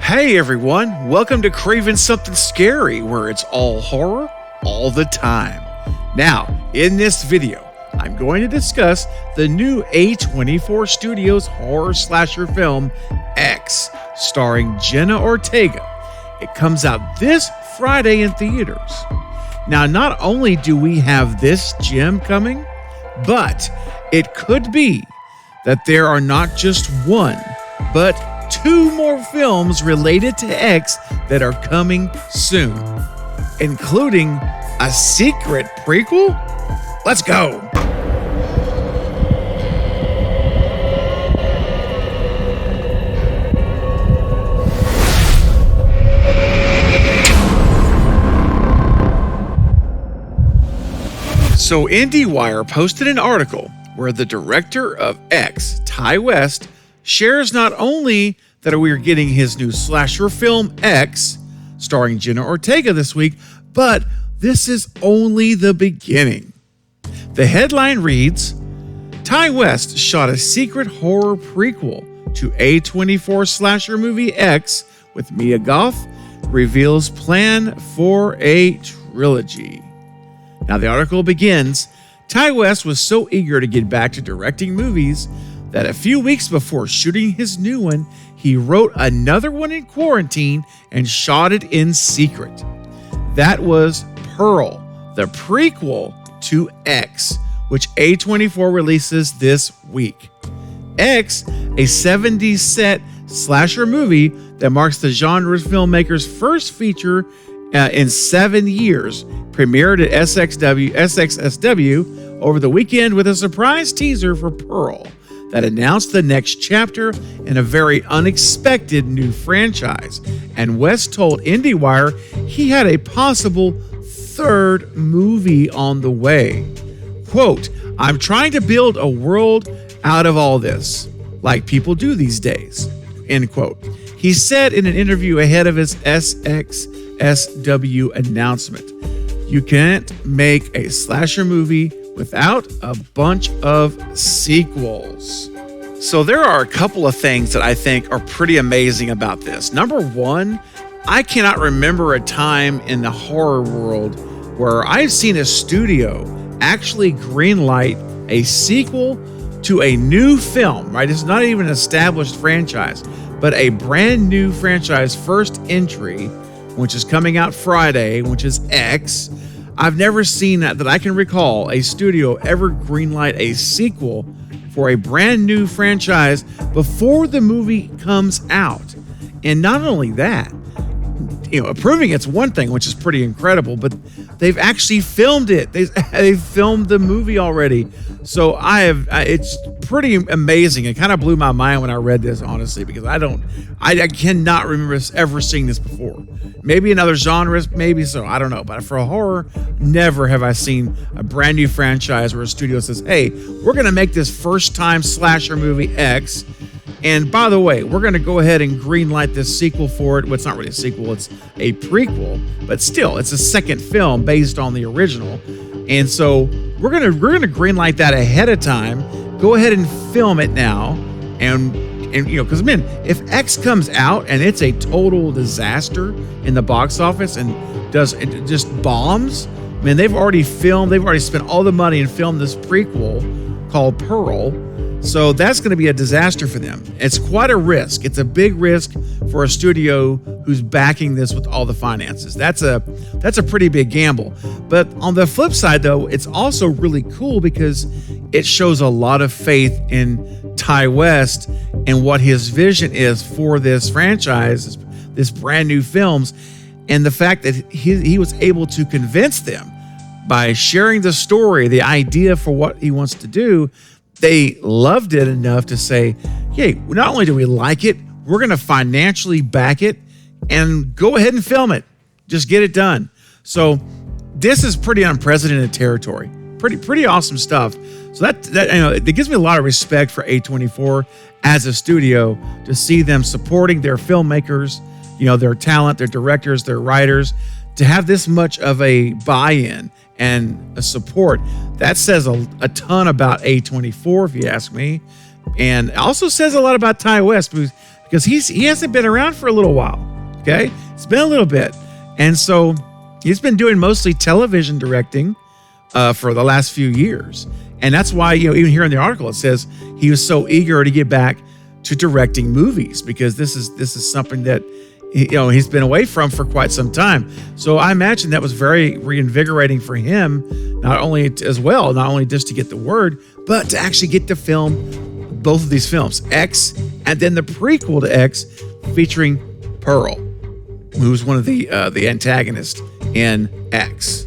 Hey everyone, welcome to Craving Something Scary, where it's all horror all the time. Now, in this video, I'm going to discuss the new A24 Studios horror slasher film, X, starring Jenna Ortega. It comes out this Friday in theaters. Now, not only do we have this gem coming, but it could be that there are not just one, but two more films related to X that are coming soon, including a secret prequel. Let's go. So IndieWire posted an article where the director of X, Ty West, shares not only that we are getting his new slasher film X, starring Jenna Ortega this week, but this is only the beginning. The headline reads, Ty West shot a secret horror prequel to A24 slasher movie X with Mia Goth, reveals plan for a trilogy. Now the article begins, Ty West was so eager to get back to directing movies that a few weeks before shooting his new one, he wrote another one in quarantine and shot it in secret. That was Pearl, the prequel to X, which A24 releases this week. X, a 70s set slasher movie that marks the genre filmmaker's first feature in 7 years, premiered at SXSW over the weekend with a surprise teaser for Pearl that announced the next chapter in a very unexpected new franchise. And West told IndieWire he had a possible third movie on the way. Quote, I'm trying to build a world out of all this, like people do these days, end quote. He said in an interview ahead of his SXSW announcement, you can't make a slasher movie without a bunch of sequels. So there are a couple of things that I think are pretty amazing about this. Number one, I cannot remember a time in the horror world where I've seen a studio actually greenlight a sequel to a new film, right? It's not even an established franchise, but a brand new franchise first entry, which is coming out Friday, which is X. I've never seen that I can recall a studio ever greenlight a sequel for a brand new franchise before the movie comes out. And not only that, approving it's one thing, which is pretty incredible, but they've actually filmed it. They've filmed the movie already. So it's pretty amazing. It kind of blew my mind when I read this, honestly, because I cannot remember ever seeing this before. Maybe in other genres, maybe so, I don't know. But for horror, never have I seen a brand new franchise where a studio says, hey, we're going to make this first time slasher movie X. And by the way, we're going to go ahead and greenlight this sequel for it. Well, it's not really a sequel, it's a prequel, but still, it's a second film based on the original. And so we're gonna greenlight that ahead of time. Go ahead and film it now, and because man, if X comes out and it's a total disaster in the box office and it just bombs, man, they've already spent all the money and filmed this prequel called Pearl. So that's going to be a disaster for them. It's quite a risk. It's a big risk for a studio who's backing this with all the finances. That's a pretty big gamble. But on the flip side, though, it's also really cool because it shows a lot of faith in Ty West and what his vision is for this franchise, this brand new films, and the fact that he was able to convince them by sharing the story, the idea for what he wants to do. They loved it enough to say, hey, not only do we like it, we're going to financially back it and go ahead and film it. Just get it done. So this is pretty unprecedented territory. Pretty awesome stuff. So that it gives me a lot of respect for A24 as a studio to see them supporting their filmmakers, their talent, their directors, their writers, to have this much of a buy-in and a support. That says a ton about A24, if you ask me. And it also says a lot about Ty West, because because he hasn't been around for a little while. Okay, it's been a little bit, and so he's been doing mostly television directing for the last few years, and that's why even here in the article it says he was so eager to get back to directing movies, because this is something that he's been away from for quite some time. So I imagine that was very reinvigorating for him, not only just to get the word, but to actually get to film both of these films, X, and then the prequel to X, featuring Pearl, who's one of the antagonists in X.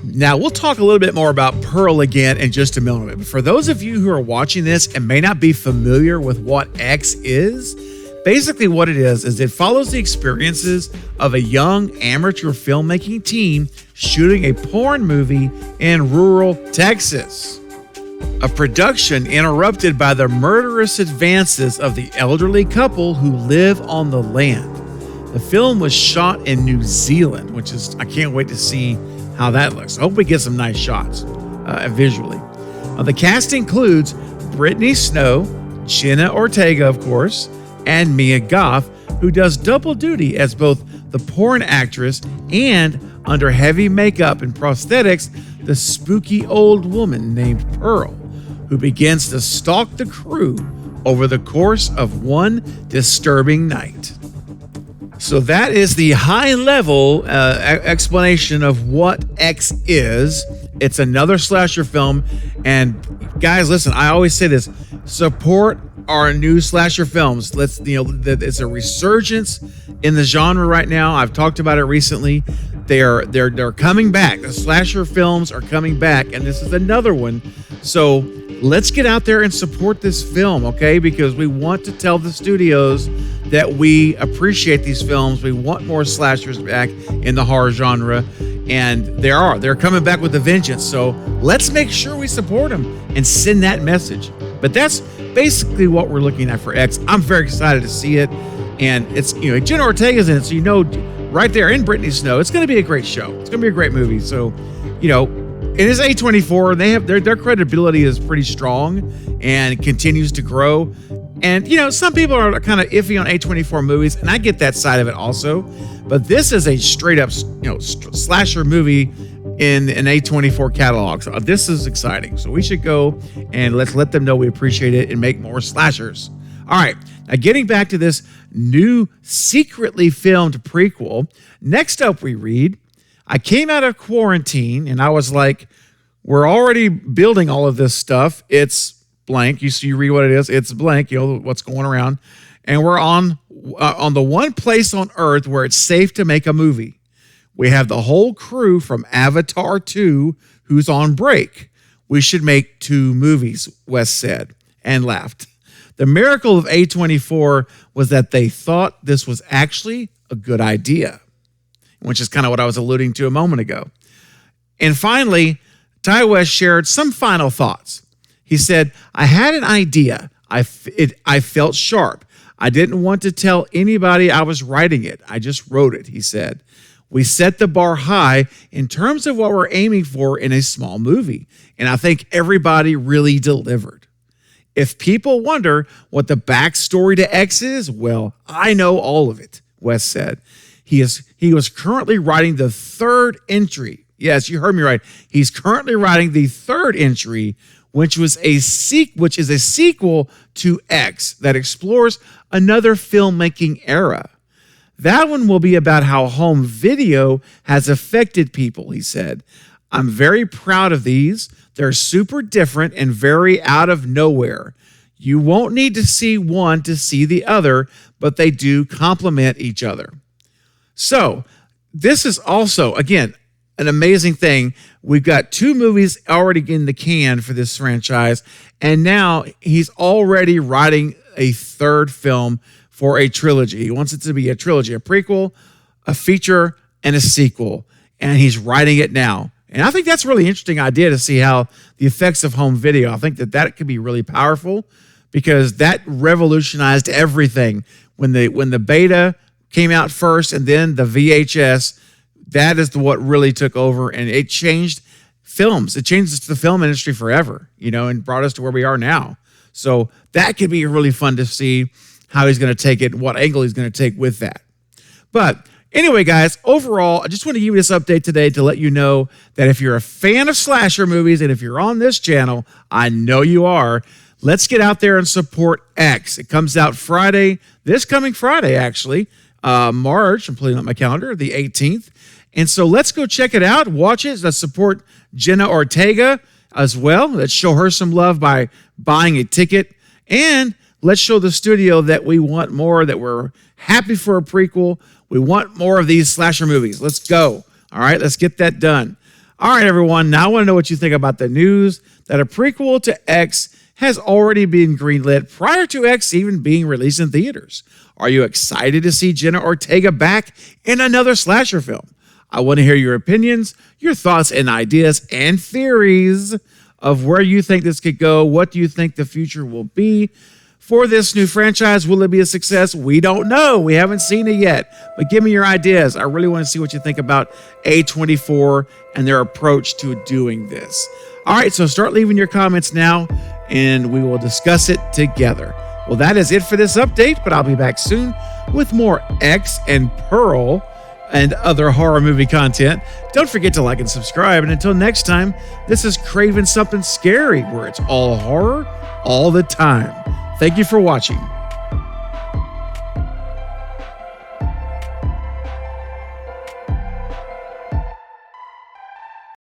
Now, we'll talk a little bit more about Pearl again in just a moment. But for those of you who are watching this and may not be familiar with what X is, basically what it is it follows the experiences of a young amateur filmmaking team shooting a porn movie in rural Texas. A production interrupted by the murderous advances of the elderly couple who live on the land. The film was shot in New Zealand, which is, I can't wait to see how that looks. I hope we get some nice shots visually. The cast includes Brittany Snow, Jenna Ortega, of course, and Mia Goth, who does double duty as both the porn actress and, under heavy makeup and prosthetics, the spooky old woman named Pearl, who begins to stalk the crew over the course of one disturbing night. So that is the high-level explanation of what X is. It's another slasher film. And guys, listen, I always say this: support our new slasher films. It's a resurgence in the genre right now. I've talked about it recently. They're coming back. The slasher films are coming back, and this is another one. So let's get out there and support this film, okay? Because we want to tell the studios that we appreciate these films. We want more slashers back in the horror genre, and they're coming back with a vengeance. So let's make sure we support them and send that message. But that's basically what we're looking at for X. I'm very excited to see it, and it's Jenna Ortega'S in it, so right there, in Brittany Snow, it's going to be a great show. It's going to be a great movie. So it is A24. They have their credibility is pretty strong and continues to grow. And some people are kind of iffy on A24 movies, and I get that side of it also. But this is a straight up slasher movie in an A24 catalog. So this is exciting. So we should go and let's let them know we appreciate it and make more slashers. All right, now getting back to this new secretly filmed prequel. Next up we read, I came out of quarantine and I was like, we're already building all of this stuff. It's blank. You read what it is. It's blank, what's going around. And we're on the one place on Earth where it's safe to make a movie. We have the whole crew from Avatar 2 who's on break. We should make 2 movies, Wes said, and laughed. The miracle of A24 was that they thought this was actually a good idea, which is kind of what I was alluding to a moment ago. And finally, Ty West shared some final thoughts. He said, I had an idea. I felt sharp. I didn't want to tell anybody I was writing it. I just wrote it, he said. We set the bar high in terms of what we're aiming for in a small movie, and I think everybody really delivered. If people wonder what the backstory to X is, well, I know all of it, Wes said. He was currently writing the 3rd entry. Yes, you heard me right. He's currently writing the 3rd entry, which is a sequel to X that explores another filmmaking era. That one will be about how home video has affected people, he said. I'm very proud of these. They're super different and very out of nowhere. You won't need to see one to see the other, but they do complement each other. So this is also, again, an amazing thing. We've got 2 movies already in the can for this franchise, and now he's already writing a 3rd film for a trilogy. He wants it to be a trilogy, a prequel, a feature, and a sequel, and he's writing it now. And I think that's a really interesting idea to see how the effects of home video, I think that could be really powerful, because that revolutionized everything. When the beta came out first and then the VHS, that is what really took over, and it changed films. It changed the film industry forever, and brought us to where we are now. So that could be really fun to see. how he's going to take it, what angle he's going to take with that. But anyway, guys, overall, I just want to give you this update today to let you know that if you're a fan of slasher movies, and if you're on this channel, I know you are, let's get out there and support X. It comes out Friday, this coming Friday, actually, March, I'm putting up my calendar, the 18th. And so let's go check it out, watch it. Let's support Jenna Ortega as well. Let's show her some love by buying a ticket. And let's show the studio that we want more, that we're happy for a prequel. We want more of these slasher movies. Let's go. All right, let's get that done. All right, everyone. Now I want to know what you think about the news that a prequel to X has already been greenlit prior to X even being released in theaters. Are you excited to see Jenna Ortega back in another slasher film? I want to hear your opinions, your thoughts and ideas and theories of where you think this could go. What do you think the future will be for this new franchise? Will it be a success? We don't know. We haven't seen it yet. But give me your ideas. I really want to see what you think about A24 and their approach to doing this. All right, so start leaving your comments now, and we will discuss it together. Well, that is it for this update, but I'll be back soon with more X and Pearl and other horror movie content. Don't forget to like and subscribe. And until next time, this is Craving Something Scary, where it's all horror all the time. Thank you for watching.